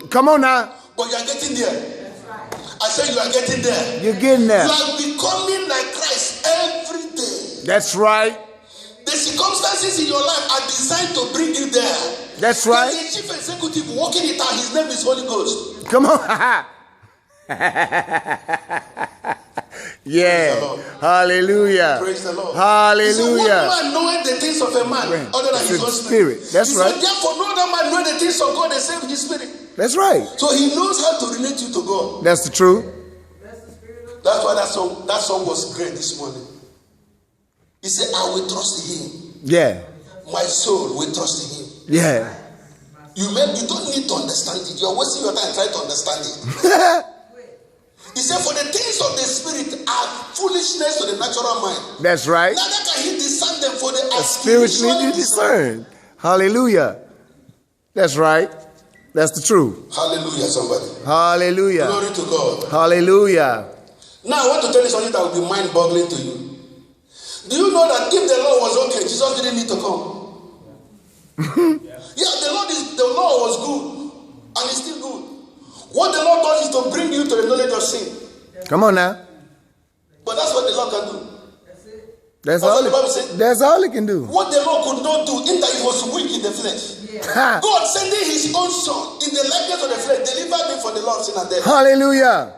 Come on now. But you are getting there. I said you are getting there. You're getting there. You are becoming like Christ every day. That's right. The circumstances in your life are designed to bring you there. That's right. There's a chief executive working it out. His name is Holy Ghost. Come on. Yeah. Hallelujah. Praise the Lord. Hallelujah. What man knoweth the things of a man other than his own spirit? That's right. Therefore, no other man knoweth the things of God except his spirit. That's right. So he knows how to relate you to God. That's the truth. That's why that song was great this morning. He said, I will trust in him. Yeah. My soul will trust in him. Yeah. You don't need to understand it. You're wasting your time trying to understand it. He said, for the things of the spirit are foolishness to the natural mind. That's right. Neither can he discern them, for they are spiritually discerned. Hallelujah. That's right. That's the truth. Hallelujah, somebody. Hallelujah. Glory to God. Hallelujah. Now I want to tell you something that will be mind-boggling to you. Do you know that if the law was okay, Jesus didn't need to come? Yeah, the law was good, and it's still good. What the law does is to bring you to the knowledge of sin. Come on now. But that's what the law can do. That's all it can do. What the law could not do, in that it was weak in the flesh. Yeah. God sending his own son in the likeness of the flesh delivered me from the law of sin and death. Hallelujah.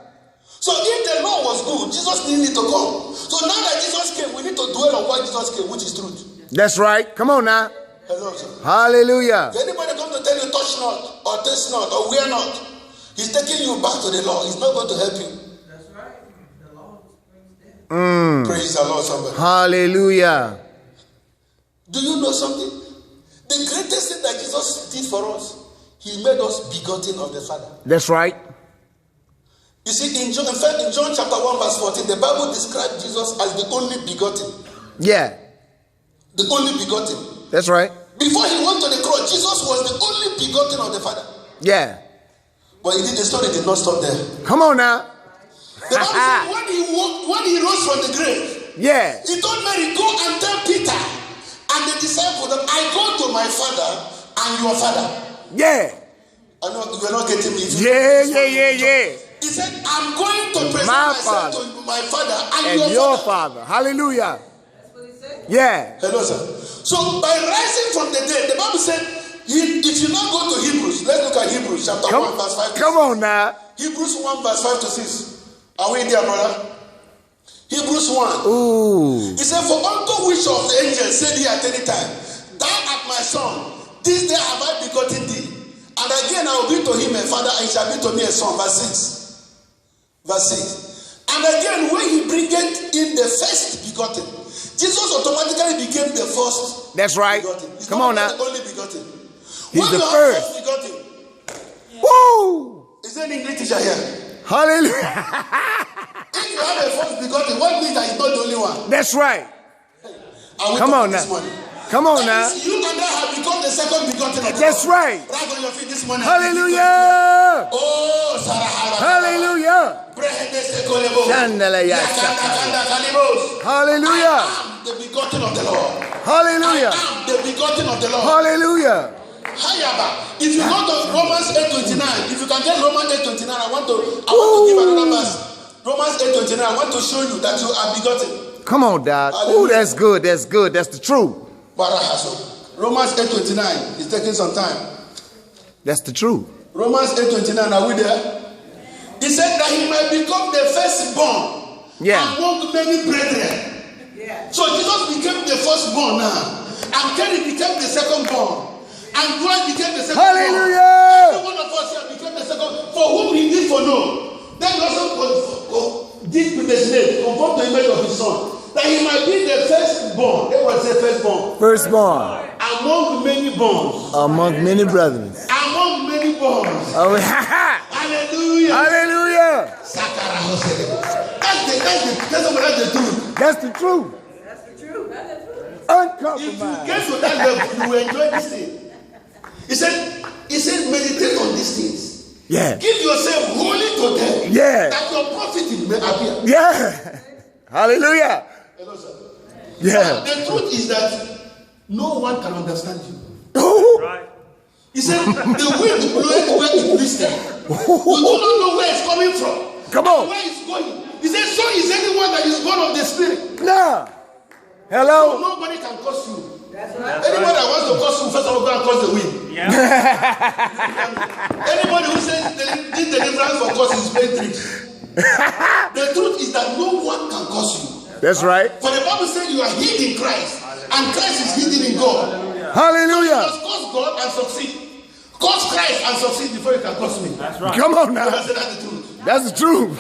So if the law was good, Jesus didn't need to come. So now that Jesus came, we need to dwell on why Jesus came, which is truth. That's right. Come on now. Hello, sir. Hallelujah. If anybody come to tell you touch not, or taste not, or wear not, he's taking you back to the law. He's not going to help you. That's right. The law brings death. Praise the Lord, somebody. Hallelujah. Do you know something? The greatest thing that Jesus did for us, he made us begotten of the Father. That's right. You see, in John chapter 1 verse 14, the Bible describes Jesus as the only begotten. Yeah. The only begotten. That's right. Before he went to the cross, Jesus was the only begotten of the Father. Yeah. But the story did not stop there. Come on now. The Bible said when he rose from the grave, yeah, he told Mary, go and tell Peter and the disciples that I go to my Father and your Father. Yeah. I know you're not getting me. Yeah. He said, I'm going to present myself to my Father and your Father. Hallelujah. That's what he said. Yeah. Hello, sir. So by rising from the dead, the Bible said, if you now go to Hebrews, let's look at Hebrews chapter 1 verse 5 to 6. Come on now. Hebrews 1 verse 5 to 6. Are we there, brother? Hebrews 1. Ooh. He said, for unto which of the angels said he at any time, thou art my son, this day have I begotten thee. And again I will be to him a father, and he shall be to me a son. Verse 6. Verse 6. And again, when he bringeth in the first begotten, Jesus automatically became the first. That's right. Begotten. He's Come not on now. the only begotten. He's when the you first. Have begotten, woo! is there an English teacher here? Hallelujah. If you have a first begotten, what means that he's not the only one? That's right. Come on now. Come on now. You and I have become the second begotten of the That's Lord. right. Right on your feet this morning. Hallelujah. Oh, Sarah. Hallelujah. Hallelujah. I am the begotten of the Lord. Hallelujah. I am the begotten of the Lord. Hallelujah. If you go to Romans 8:29, if you can get Romans 8:29, I want to give another verse. Romans 8:29, I want to show you that you are begotten. Come on, Dad. Oh, that's good. That's good. That's the truth. Romans 8:29 is taking some time. That's the truth. Romans 8:29, are we there? He said that he might become the firstborn among many brethren. Yeah. So Jesus became the firstborn now. And Kenny became the secondborn. And Dwight became the secondborn. Hallelujah! Every one of us here became the second. For whom he did foreknow, then also did predestinate, conform to the image of his son, that he might be the firstborn. They will say firstborn. Firstborn. Among many borns. Among many brethren. Among many borns. Oh, hallelujah. Hallelujah. That's the truth. That's the truth. That's the truth. That's the truth. Uncompromised. If you get to that level, you will enjoy this thing. He said, meditate on these things. Yeah. Give yourself wholly to them. Yeah. That your profit may appear. Yeah. Hallelujah. Hello, sir. Yeah. The truth is that no one can understand you. Oh. Right. He said, the wind bloweth where it listeth. You do not know where it's coming from. Come on. Where it's going. He says, so is anyone that is born of the Spirit. Nah. So Hello. nobody can curse you. That's right. Anybody that wants to curse you, first of all, go and curse the wind. Anybody who says this deliverance for curse is playing tricks. The truth is that no one can curse you. That's right. For the Bible says you are hid in Christ, and Christ is hidden in God. Hallelujah. You must curse God and succeed. Curse Christ and succeed before you can curse me. That's right. Come on I now. said that's the truth. That's the truth.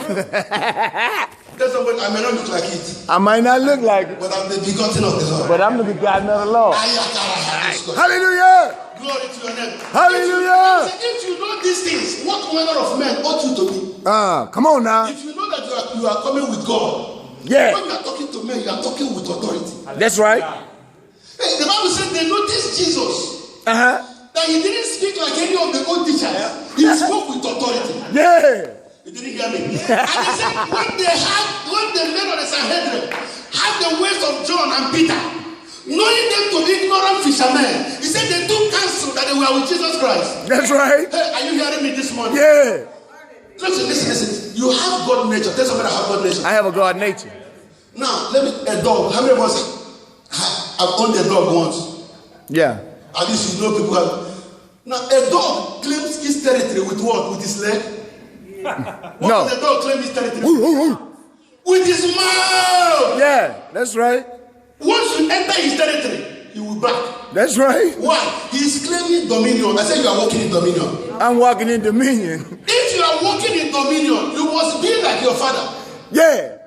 Tell somebody, I may not look like it, I might not look like it, but I'm the begotten of the Lord. but I'm the begotten of the Lord. Ayakara. Hallelujah. Glory to your name. Hallelujah. If you know these things, what manner of men ought you to be? Come on now. If you know that you are coming with God, Yeah. when you are talking to men, you are talking with authority. That's right. Hey, the Bible said they noticed Jesus, Uh-huh. that he didn't speak like any of the old teachers. He spoke with authority. Yeah. You didn't hear me. And he said, when the men of the Sanhedrin had the ways of John and Peter, knowing them to be ignorant fishermen, he said they took counsel that they were with Jesus Christ. That's right. Hey, are you hearing me this morning? Yeah. Listen. You have God nature. Tell somebody I have God nature. I have a God nature. Now, a dog. How many of us have owned a dog once? Yeah. At least you know people have. Now, a dog claims his territory with what? With his leg? What No. does a dog claim his territory? Ooh, ooh, ooh. With his mouth. Yeah. That's right. Once you enter his territory, he will back. That's right. Why? He's claiming dominion. I said you are walking in dominion. I'm walking in dominion. If you are walking in dominion, you must be like your father. Yeah.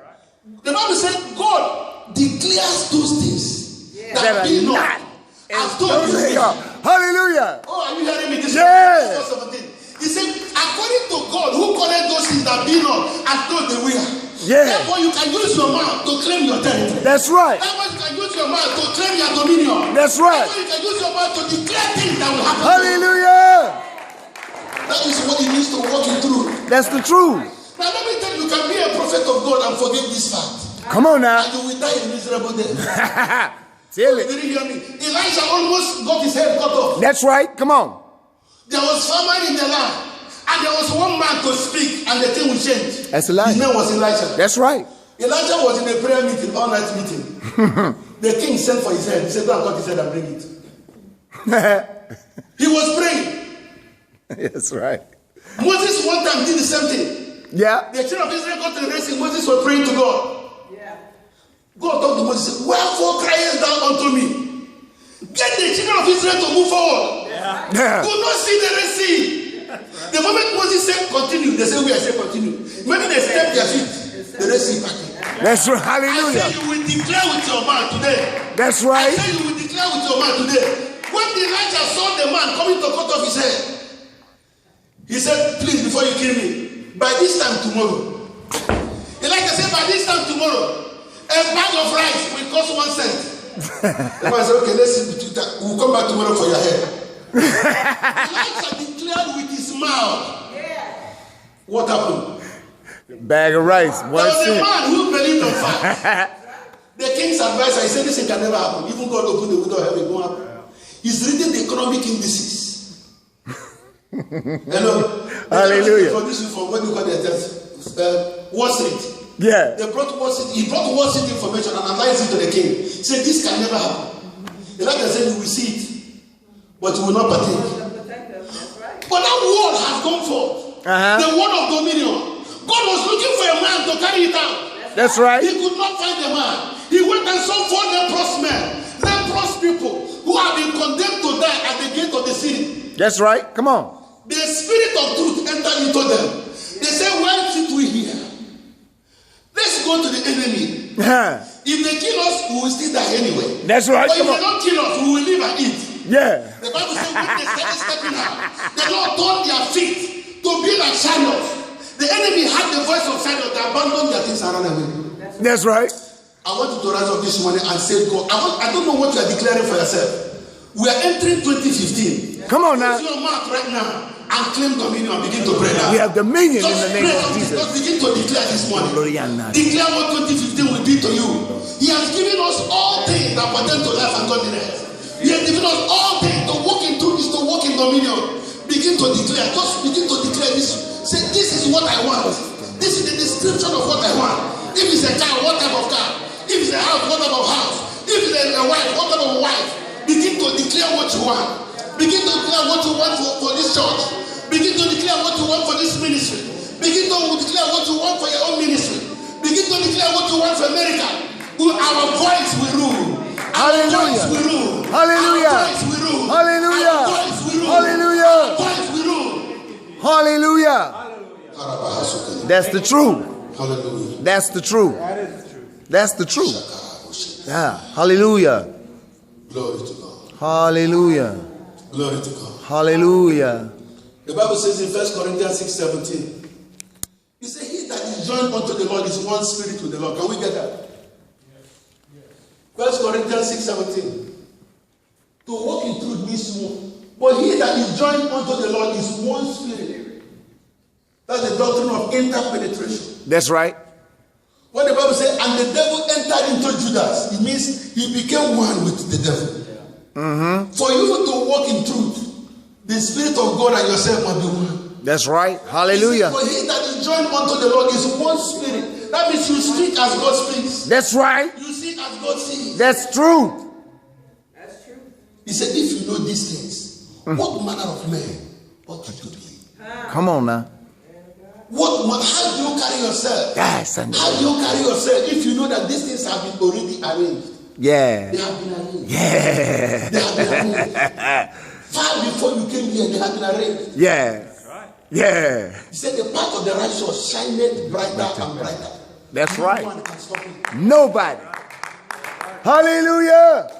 The Bible said God declares those things that be not. I've told you. Hallelujah. Oh, are you hearing me? This Yeah. is verse 17. He said, according to God, who called those things that be not, as though they were. Yeah. Therefore, you can use your mouth to claim your territory. That's right. Therefore, you can use your mouth to claim your dominion. That's right. Therefore, you can use your mouth to declare things that will happen. Hallelujah. That is what it means to walk in truth. That's the truth. Now, let me tell you, you can be a prophet of God and forget this fact. Come on now. And you will die a miserable death. Tell Did it. you hear me? Elijah almost got his head cut off. That's right. Come on. There was famine in the land, and there was one man to speak, and the thing will change. That's His Elijah. name was Elijah. That's right. Elijah was in a prayer meeting, all night meeting. The king sent for his head. He said, go and cut his head and bring it. He was praying. That's right. Moses one time did the same thing. Yeah. The children of Israel got to the Red Sea. Moses was praying to God. Yeah. God talked to Moses, wherefore criest thou unto me? Get the children of Israel to move forward. Yeah. Do not see the Red Sea. The moment Moses said continue, they said we are saying continue. Maybe they step their feet. The Red Sea parted. That's right. I Hallelujah. say you will declare with your mouth today. That's I right. say you will declare with your mouth today. When Elijah saw the man coming to cut off his head, he said, please, before you kill me, by this time tomorrow. Elijah said, by this time tomorrow, a bag of rice will cost 1 cent. The man said, okay, let's see. We'll come back tomorrow for your head. Elijah declared with his mouth. What happened? Bag of rice. There 1 was a cent. man who believed on fact. The king's advisor, he said, this thing can never happen. Even God opened the window of heaven, it won't happen. He's reading the economic indices. Hello? Hallelujah. For this is from what you call the Wall Street. Yeah. They brought Wall Street. He brought Wall Street information and analyzed it to the king. He said, this can never happen. Elijah said, you will see it, but you will not partake. That's right. But that word has gone forth. The word of dominion. God was looking for a man to carry it out. That's right. He could not find a man. He went and saw 4 leprous men, leprous people who have been condemned to die at the gate of the city. That's right. Come on. The spirit of truth entered into them. They said, why sit we here? Let's go to the enemy. If they kill us, we will still die anyway. That's right. But if Come they on. don't kill us, we will live and eat. Yeah. The Bible says when they started stepping out, the Lord turned their feet to be like chariots. The enemy had the voice of chariots. They abandoned their things and ran away. That's right. I want you to rise up this morning and say, God, I don't know what you are declaring for yourself. We are entering 2015. Come on now. Use your mouth right now and claim dominion and begin to pray now. We have dominion in Just the name pray, of Jesus. just begin to declare this morning. Gloriana. Declare what 2015 will be to you. He has given us all things that pertain to life and godliness. He has given us all things. To walk in truth is to walk in dominion. Begin to declare. Just begin to declare this. what I want. This is the description of what I want. If it's a car, what type of car? If it's a house, what type of house? If it's a wife, what type of wife? Begin to declare what you want. Begin to declare what you want for this church. Begin to declare what you want for this ministry. Begin to declare what you want for your own ministry. Begin to declare what you want for America. Our voice will rule. Hallelujah. Our voice will rule. Hallelujah. Our voice will rule. Hallelujah. Our voice will rule. Hallelujah. Our voice will rule. Hallelujah. That's the truth. Hallelujah. That's the truth. That is the truth. That's the truth. Yeah. Hallelujah. Glory to God. Hallelujah. Glory to God. Hallelujah. The Bible says in 1 Corinthians 6:17, he said, he that is joined unto the Lord is one spirit with the Lord. Can we get that? 1 Corinthians 6:17. To walk in truth means one. But he that is joined unto the Lord is one spirit. That's the doctrine of interpenetration. That's right. When the Bible says, and the devil entered into Judas, it means he became one with the devil. For you to walk in truth, the Spirit of God and yourself must be one. That's right. Hallelujah. For he that is joined unto the Lord is one spirit. That means you speak as God speaks. That's right. You see as God sees. That's true. That's true. He said, if you know these things, what manner of man ought you to be? Come on now. How do you carry yourself? Yes. How do you carry yourself if you know that these things have been already arranged? Yeah. They have been arranged. Yeah. They have been arranged. Far before you came here, they have been arranged. Yeah. Yeah. He said, the path of the righteous shineth brighter and brighter. That's No right. one can stop it. Nobody. Hallelujah.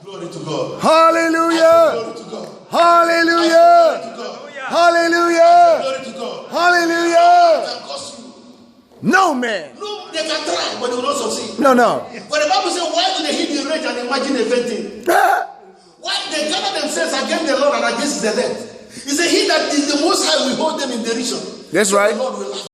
Glory to God. Hallelujah. Glory to God. Hallelujah. Glory to God. Hallelujah. Glory to God. Hallelujah. Can cause you. No man. No, they can try, but they will not succeed. No, no. But the Bible says, why do they hit the rage and imagine a vain thing? Why they gather themselves against the Lord and against the dead? He said, he that is the most high will hold them in derision. That's So right. The Lord will laugh.